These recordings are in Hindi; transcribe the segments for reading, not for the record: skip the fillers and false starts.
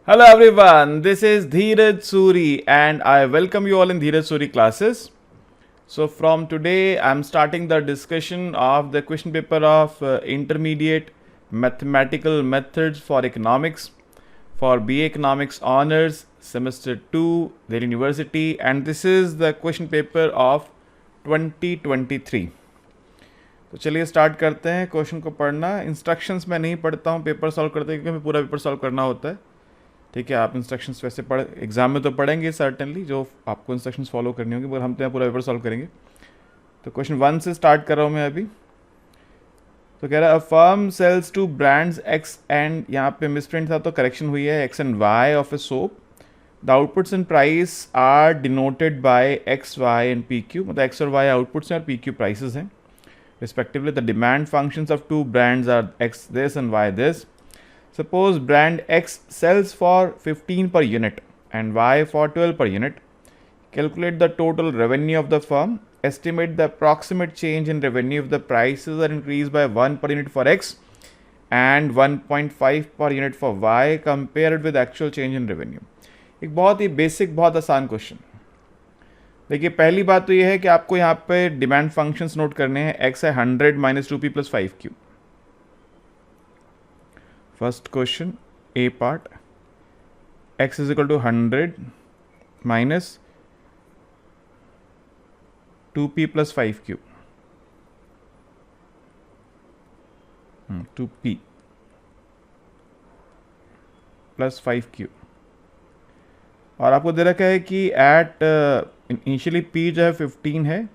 Hello everyone, this is Dheeraj Suri and I welcome you all in Dheeraj Suri classes. So from today I'm starting the discussion of the question paper of intermediate mathematical methods for economics for BA Economics Honors semester 2 Delhi University, and this is the question paper of 2023. तो चलिए स्टार्ट करते हैं क्वेश्चन को पढ़ना। इंस्ट्रक्शंस मैं नहीं पढ़ता हूँ, पेपर सॉल्व करते हैं क्योंकि हमें पूरा पेपर सॉल्व करना होता है। ठीक है, आप इंस्ट्रक्शंस वैसे पढ़ एग्जाम में तो पढ़ेंगे सर्टेनली, जो आपको इंस्ट्रक्शंस फॉलो करनी होगी, मगर हम तो यहाँ पूरा पेपर सॉल्व करेंगे। तो क्वेश्चन 1 से स्टार्ट कर रहा हूँ मैं अभी। तो कह रहा है a firm sells two brands X and, यहाँ पे मिसप्रिंट था तो करेक्शन हुई है, X and Y of a soap. The outputs and price are denoted by X Y and P Q, मतलब एक्स और वाई आउटपुट्स हैं और पी क्यू प्राइसेस हैं respectively. The demand functions of two brands are X this and Y this. Suppose brand X sells for 15 per unit and Y for 12 per unit. Calculate the total revenue of the firm. Estimate the approximate change in revenue if the prices are increased by 1 per unit for X and 1.5 per unit for Y compared with actual change in revenue. एक बहुत ही बेसिक, बहुत आसान क्वेश्चन। देखिए, पहली बात तो ये है कि आपको यहाँ पे डिमांड फंक्शंस नोट करने हैं। एक्स है 100 minus 2p plus 5q। First question A part, X is equal to 100 minus 2p plus 5q, 2p plus 5q, और आपको दे रखा है कि एट इनिशियली p जो है 15 है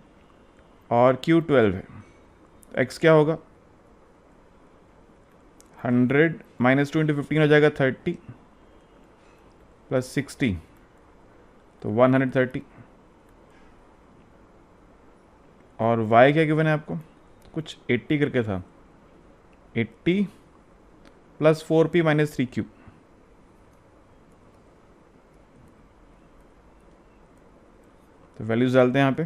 और q 12 है। x क्या होगा? 100 माइनस 2 इंटू 15 हो जाएगा 30 प्लस 60, तो 130। और y क्या गिवन है आपको? कुछ 80 करके था, 80 प्लस 4p माइनस 3q, तो वैल्यूज डालते हैं यहाँ पे।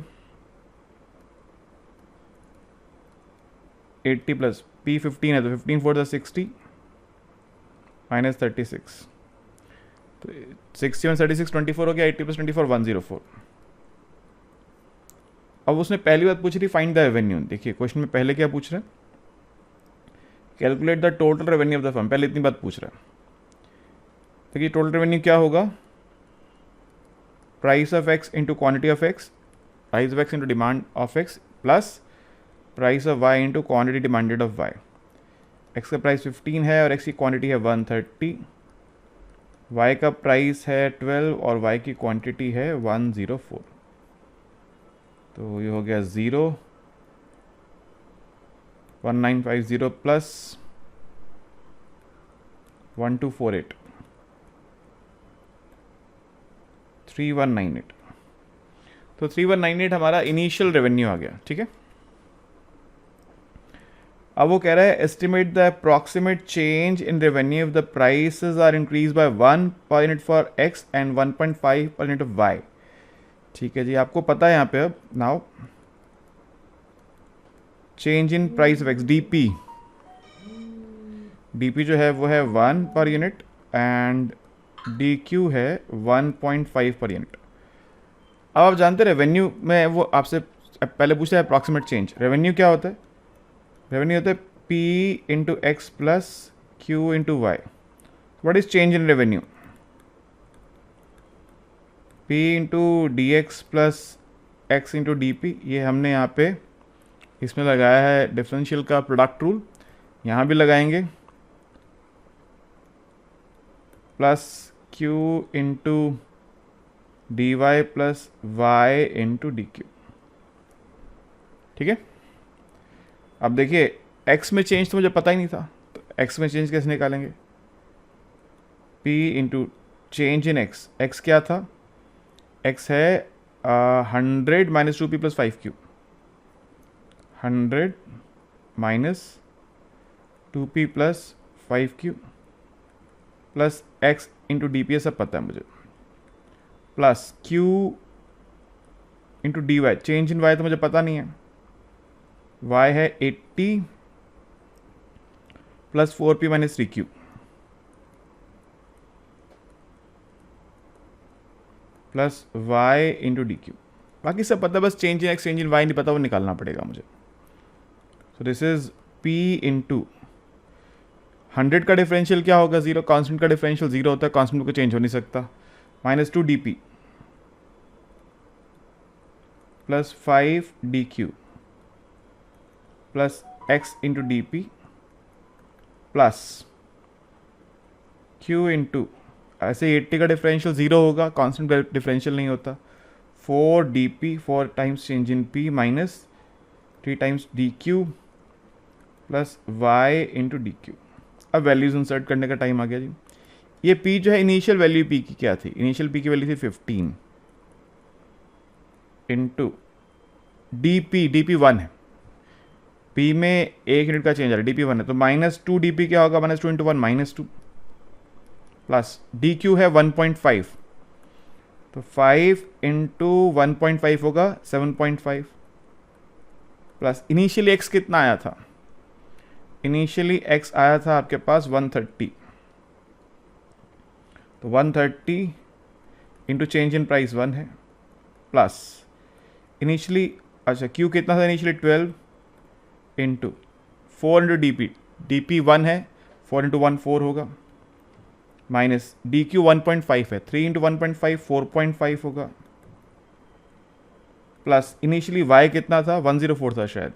80 प्लस p 15 है तो 15 फोर 60 माइनस 36, तो 60 में 36 24 हो गया। 80 प्लस 24 104। अब उसने पहली बात पूछ रही फाइंड द रेवेन्यू। देखिए क्वेश्चन में पहले क्या पूछ रहे हैं, calculate the total revenue of the firm, पहले इतनी बात पूछ रहा है। देखिए टोटल रेवेन्यू क्या होगा? Price of X into quantity of X, price of X into demand of X plus price of Y into quantity demanded of Y. X का प्राइस 15 है और एक्स की क्वांटिटी है 130, वाई का प्राइस है 12 और वाई की क्वांटिटी है 104। तो ये हो गया 0 1950 प्लस 1248 3198। तो 3198 हमारा इनिशियल रेवेन्यू आ गया। ठीक है, अब वो कह रहा है estimate the approximate change in revenue if the prices are increase by 1 per unit for x and 1.5 per unit of Y. ठीक है जी, आपको पता है यहाँ पे अब now change in price of x, DP, DP जो है वो है 1 per unit and D Q है 1.5 पर यूनिट। अब आप जानते हैं रेवेन्यू में वो आपसे पहले पूछा है अप्रॉक्सीमेट चेंज। रेवेन्यू क्या होता है? रेवेन्यू होता है p into X plus Q into Y. What is change in revenue? p into D X plus X into D P. ये हमने यहाँ पे इसमें लगाया है डिफरेंशियल का प्रोडक्ट रूल, यहाँ भी लगाएंगे, plus q into D Y plus Y into D Q. ठीक है, अब देखिए x में चेंज तो मुझे पता ही नहीं था, तो x में चेंज कैसे निकालेंगे? p into change in x, x क्या था? x है 100 minus 2p plus 5q, 100 minus 2p plus 5q plus x into D P, सब पता है मुझे, plus q into D Y. Change in y तो मुझे पता नहीं है, y है 80 plus 4p minus 3q, plus Y into D Q. बाकी सब पता, बस change in X change in Y नहीं पता, वो निकालना पड़ेगा मुझे। सो दिस इज पी इंटू 100 का डिफरेंशियल क्या होगा, 0, कांस्टेंट का डिफरेंशियल 0 होता है, कांस्टेंट को चेंज हो नहीं सकता, minus 2 D P plus 5 D Q plus X into D P plus Q into, ऐसे 80 का डिफरेंशियल 0 होगा, कांस्टेंट का डिफरेंशियल नहीं होता, 4 D P 4 times change in P minus 3 times D Q plus Y into D Q. अब वैल्यूज इंसर्ट करने का टाइम आ गया जी। ये p जो है इनिशियल वैल्यू p की क्या थी, इनिशियल p की वैल्यू थी 15 इंटू डी पी 1 है, p में 1 यूनिट का चेंज आ रहा है, डी पी 1 है, तो माइनस 2 डी पी क्या होगा, minus 2 into 1 minus 2 plus D Q है 1.5, तो 5 इंटू 1.5 होगा 7.5 प्लस इनिशियली x कितना आया था, इनिशियली x आया था आपके पास 130, तो 130 इंटू चेंज इन प्राइस 1 है प्लस इनिशियली, अच्छा q कितना था initially 12 into 4 into D P 1 है, 4 इंटू 1 4 होगा, माइनस डी क्यू 1.5 है, 3 इंटू 1.5 4.5 होगा प्लस इनिशियली y कितना था 104 था शायद,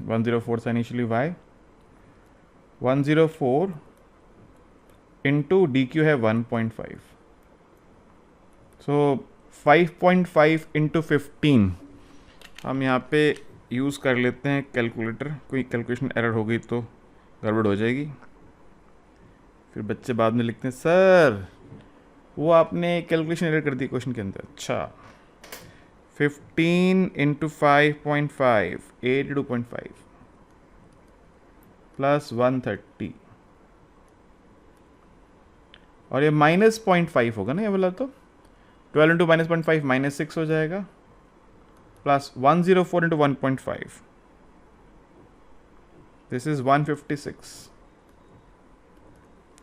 104 था initially y, 104 into D Q है 1.5, सो 5.5 इंटू 15। हम यहाँ पे यूज़ कर लेते हैं कैलकुलेटर, कोई कैलकुलेशन एरर हो गई तो गड़बड़ हो जाएगी, फिर बच्चे बाद में लिखते हैं सर वो आपने कैलकुलेशन एरर कर दी क्वेश्चन के अंदर। अच्छा 15 इंटू 5.5 82.5 प्लस 130, और ये माइनस 0.5 होगा ना ये वाला, तो 12 इंटू माइनस 0.5 माइनस 6 हो जाएगा plus 104 into 1.5, this is 156।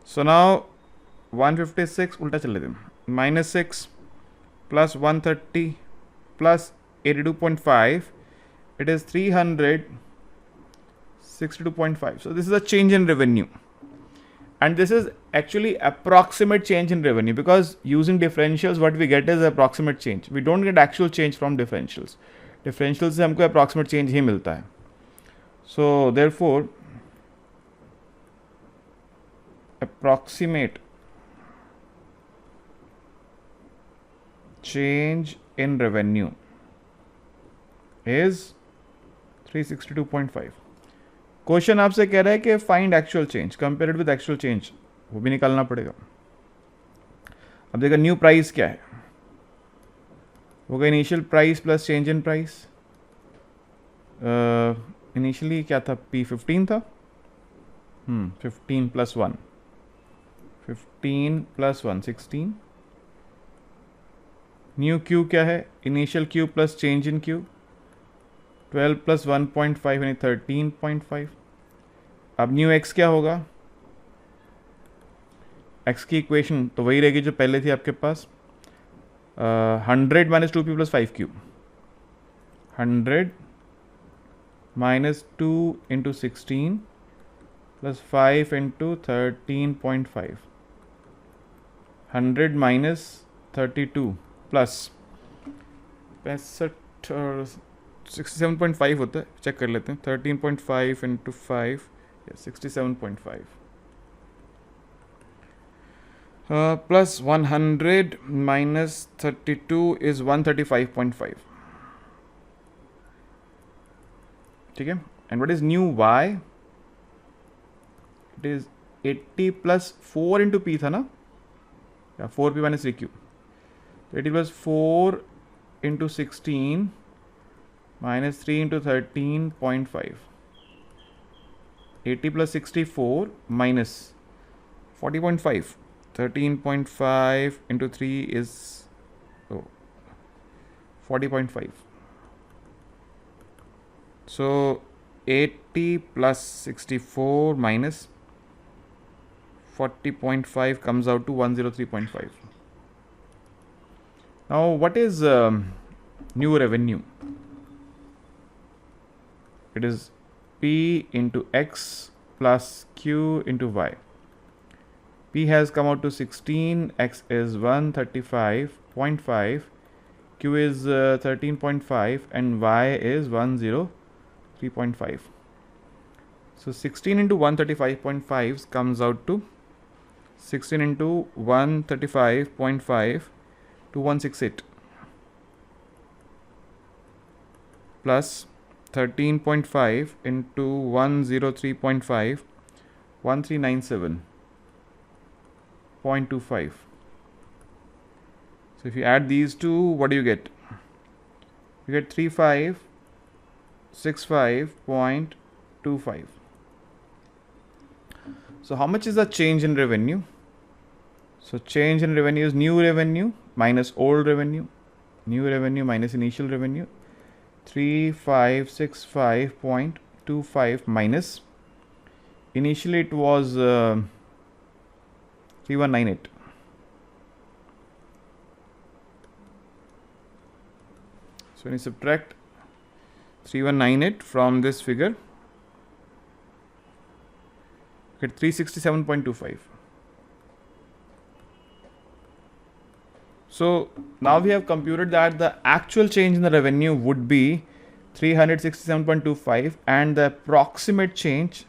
So now 156 उल्टा चल लेते हैं, minus 6 plus 130 plus 82.5, it is 362.5. So this is a change in revenue, and this is actually approximate change in revenue, because using differentials what we get is approximate change, we don't get actual change from differentials, differentials से हमको approximate change ही मिलता है। So therefore approximate change in revenue is 362.5। Question आपसे कह रहा है कि find actual change, compared with actual change, वो भी निकालना पड़ेगा। अब देखा न्यू प्राइस क्या है, होगा initial price plus change in price, initially क्या था P 15 था, 15 प्लस 1 15 प्लस 1 16, न्यू Q क्या है, initial Q plus change in Q 12 plus 1.5 यानी 13.5। अब न्यू x क्या होगा, x की इक्वेशन तो वही रहेगी जो पहले थी आपके पास, 100 minus 2p plus 5q, 100 minus 2 into 16 plus 5 into 13.5, 100 minus 32 plus 65 और 67.5 होता है, चेक कर लेते हैं, 13.5 इंटू 5 67.5 प्लस 100 माइनस 32 इज 135.5, ठीक है। And what is new y, it is 80 plus 4 into p था ना, या 4p माइनस 3q, तो 80 plus 4 into 16 minus 3 into 13.5, 80 plus 64 minus 40.5, 13.5 into 3 is 40.5. So 80 plus 64 minus 40.5 comes out to 103.5. Now, what is new revenue? It is P into X plus Q into Y. P has come out to 16, X is 135.5, Q is 13.5 and Y is 103.5. So 16 into 135.5 comes out to 16 into 135.5 to 168 plus 13.5 into 103.5 1397.25. So if you add these two, what do you get? You get 3565.25. So how much is the change in revenue? So change in revenue is new revenue minus old revenue, new revenue minus initial revenue, 3565.25 minus, initially it was 3198. So when you subtract 3198 from this figure, you get 367.25. So now we have computed that the actual change in the revenue would be 367.25 and the approximate change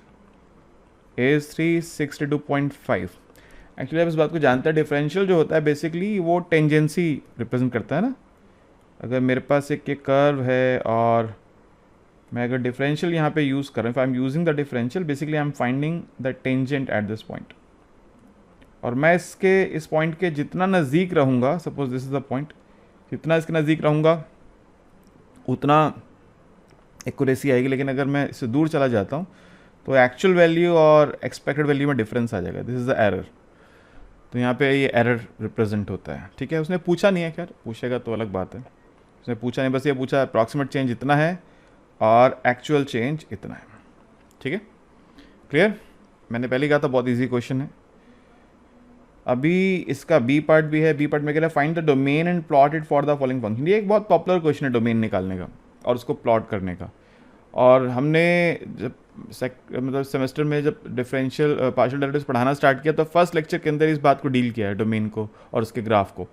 is 362.5. Actually आप इस बात को जानते हैं, डिफरेंशियल जो होता है बेसिकली वो टेंजेंसी रिप्रेजेंट करता है ना. अगर मेरे पास एक कर्व है और मैं अगर डिफरेंशियल यहाँ पे यूज़ कर रहा हूँ, if I am using the differential, basically I am finding the tangent at this point. और मैं इस पॉइंट के जितना नज़दीक रहूँगा, suppose this is the point, जितना इसके नज़दीक रहूँगा उतना एक्यूरेसी आएगी. लेकिन अगर मैं इससे दूर चला जाता हूँ तो एक्चुअल वैल्यू और एक्सपेक्टेड वैल्यू में डिफरेंस आ जाएगा. This is the error. तो यहाँ पे ये एरर रिप्रेजेंट होता है. ठीक है, उसने पूछा नहीं है, खैर पूछेगा तो अलग बात है. उसने पूछा नहीं, बस ये पूछा अप्रॉक्सीमेट चेंज इतना है और एक्चुअल चेंज इतना है. ठीक है, क्लियर. मैंने पहले कहा था बहुत ईजी क्वेश्चन है. अभी इसका बी पार्ट भी है. बी पार्ट में कह रहा है find the domain and plot it for the following function. ये एक बहुत पॉपुलर क्वेश्चन है डोमेन निकालने का और उसको प्लॉट करने का. और हमने जब मतलब सेमेस्टर में जब डिफरेंशियल पार्शियल डेरिवेटिव्स पढ़ाना स्टार्ट किया तो फर्स्ट लेक्चर के अंदर इस बात को डील किया है, डोमेन को और उसके ग्राफ को.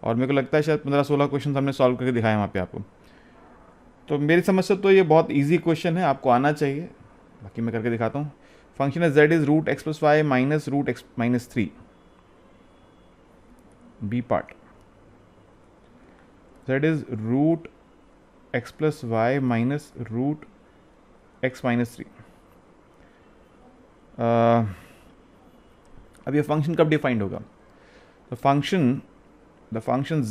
और मेरे को लगता है शायद 15-16 क्वेश्चन हमने सॉल्व करके दिखाए वहाँ पे आपको. तो मेरी समझ से तो ये बहुत ईजी क्वेश्चन है, आपको आना चाहिए. बाकी मैं करके दिखाता हूँ. फंक्शन है z is root X plus Y minus root X minus 3. B part, z is root x plus y minus root x minus 3. अब ये फंक्शन कब डिफाइंड होगा? The function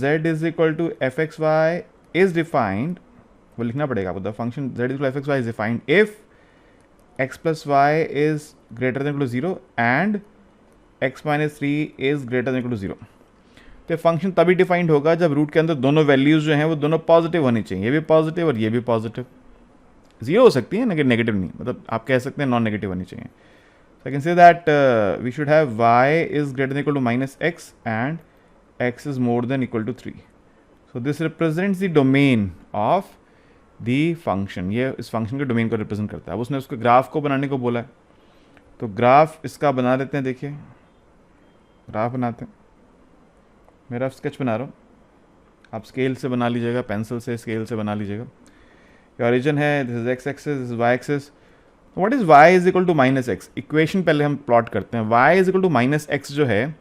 z is equal to F X Y is defined, वो लिखना पड़ेगा आपको. The function z is equal F X Y is defined if x plus Y is greater than equal to 0 and x minus 3 is greater than equal to 0. तो फंक्शन तभी डिफाइंड होगा जब रूट के अंदर दोनों वैल्यूज जो हैं वो दोनों पॉजिटिव होनी चाहिए. ये भी पॉजिटिव और ये भी पॉजिटिव. जीरो हो सकती है, नेगेटिव नहीं, मतलब आप कह सकते हैं नॉन नेगेटिव होनी चाहिए. So I can say that we should have y is greater than equal to minus x and x is more than equal to 3. So this represents the domain of the function. ये इस फंक्शन के डोमेन को रिप्रेजेंट करता है. अब उसने उसके ग्राफ को बनाने को बोला है, तो ग्राफ इसका बना लेते हैं. देखिए ग्राफ बनाते हैं. मेरा स्केच बना रहा हूँ, आप स्केल से बना लीजिएगा, पेंसिल से स्केल से बना लीजिएगा. ये ओरिजिन है, this is X axis, this is Y axis. What is y is equal to minus X? Equation पहले हम प्लॉट करते हैं. y is equal to minus X जो है,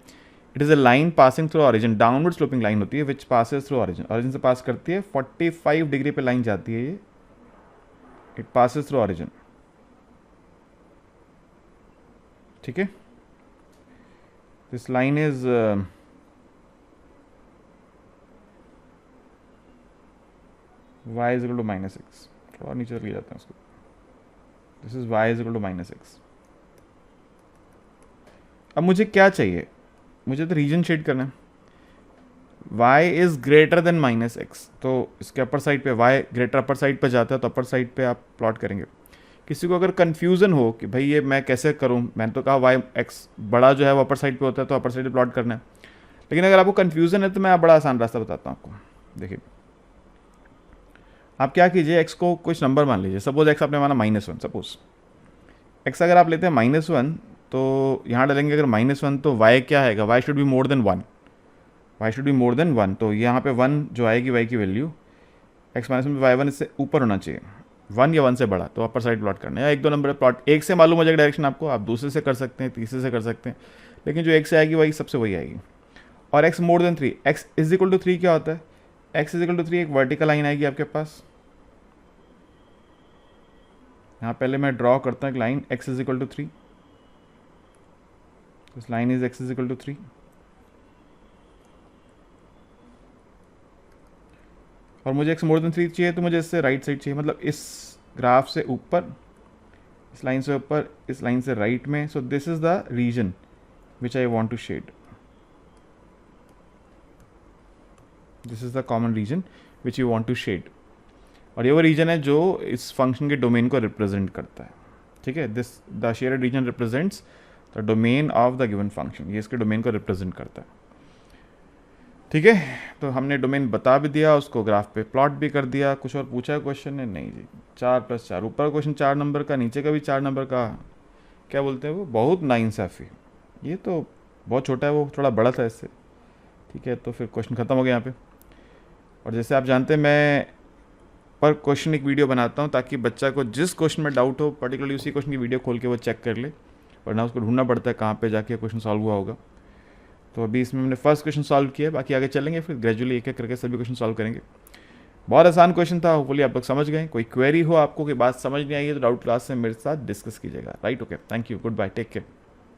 it is a line passing through origin, downward sloping line होती है which passes through origin. Origin से पास करती है, 45 डिग्री पे लाइन जाती है ये, इट पासेस थ्रू ऑरिजिन. ठीक है, this line is y is equal to minus X. थोड़ा नीचे ले जाते हैं उसको. This is y is equal to minus X. अब मुझे क्या चाहिए? मुझे तो रीजन शेड करना है. y is greater then minus x, तो इसके अपर साइड पे y ग्रेटर अपर साइड पे जाता है तो अपर साइड पे आप प्लॉट करेंगे. किसी को अगर कन्फ्यूज़न हो कि भाई ये मैं कैसे करूं, मैंने तो कहा y x बड़ा जो है वो अपर साइड पे होता है तो अपर साइड पे प्लॉट करना है. लेकिन अगर आपको कन्फ्यूज़न है तो मैं बड़ा आसान रास्ता बताता हूँ आपको। देखिए, आप क्या कीजिए, x को कुछ नंबर मान लीजिए, सपोज x आपने माना -1, सपोज x अगर आप लेते हैं -1 तो यहाँ डालेंगे अगर -1 तो y क्या आएगा, y should be more than 1, y should be more than 1, तो यहाँ पे 1 जो आएगी y की वैल्यू x -1 y1 इससे ऊपर होना चाहिए, 1 या 1 से बड़ा, तो अपर साइड प्लॉट करना है। या एक दो नंबर प्लॉट, एक से मालूम हो जाएगा डायरेक्शन आपको, आप दूसरे से कर सकते हैं, तीसरे से कर सकते हैं, लेकिन जो एक से आएगी वही सबसे वही आएगी। और x more than 3, x is equal to 3 क्या होता है, x इज इक्वल टू 3 एक वर्टिकल लाइन आएगी आपके पास। यहाँ पहले मैं ड्रॉ करता हूँ एक line, x is equal to 3, this line is x is equal to 3, और मुझे x मोर देन 3 चाहिए तो मुझे इससे राइट साइड चाहिए, मतलब इस ग्राफ से ऊपर, इस लाइन से ऊपर, इस लाइन से राइट में। So this is the region which I want to shade, this is the common region which you want to shade, और ये वो रीजन है जो इस फंक्शन के डोमेन को रिप्रेजेंट करता है। ठीक है, this the shared reason represents the domain of the given function, ये इसके डोमेन को रिप्रेजेंट करता है। ठीक है, तो हमने डोमेन बता भी दिया, उसको ग्राफ पे प्लॉट भी कर दिया। कुछ और पूछा क्वेश्चन ने? नहीं जी, 4+4, ऊपर क्वेश्चन 4 नंबर का, नीचे का भी 4 नंबर का, क्या बोलते हैं वो, बहुत नाइंसाफ़ी। ये तो बहुत छोटा है, वो थोड़ा बड़ा था इससे। ठीक है, तो फिर क्वेश्चन ख़त्म हो गया यहाँ पे। और जैसे आप जानते हैं मैं पर क्वेश्चन एक वीडियो बनाता हूँ ताकि बच्चा को जिस क्वेश्चन में डाउट हो पर्टिकुलरली उसी क्वेश्चन की वीडियो खोल के वो चेक कर ले, वरना उसको ढूंढना पड़ता है कहाँ पे जाके क्वेश्चन सॉल्व हुआ होगा। तो अभी इसमें हमने फर्स्ट क्वेश्चन सॉल्व किया, बाकी आगे चलेंगे, फिर ग्रेजुअली एक एक करके सभी क्वेश्चन सॉल्व करेंगे। बहुत आसान क्वेश्चन था, होपफुली आप लोग समझ गए। कोई क्वेरी हो आपको, कोई बात समझ नहीं आई है तो डाउट क्लास में मेरे साथ डिस्कस कीजिएगा। Right, okay, thank you, goodbye, take care.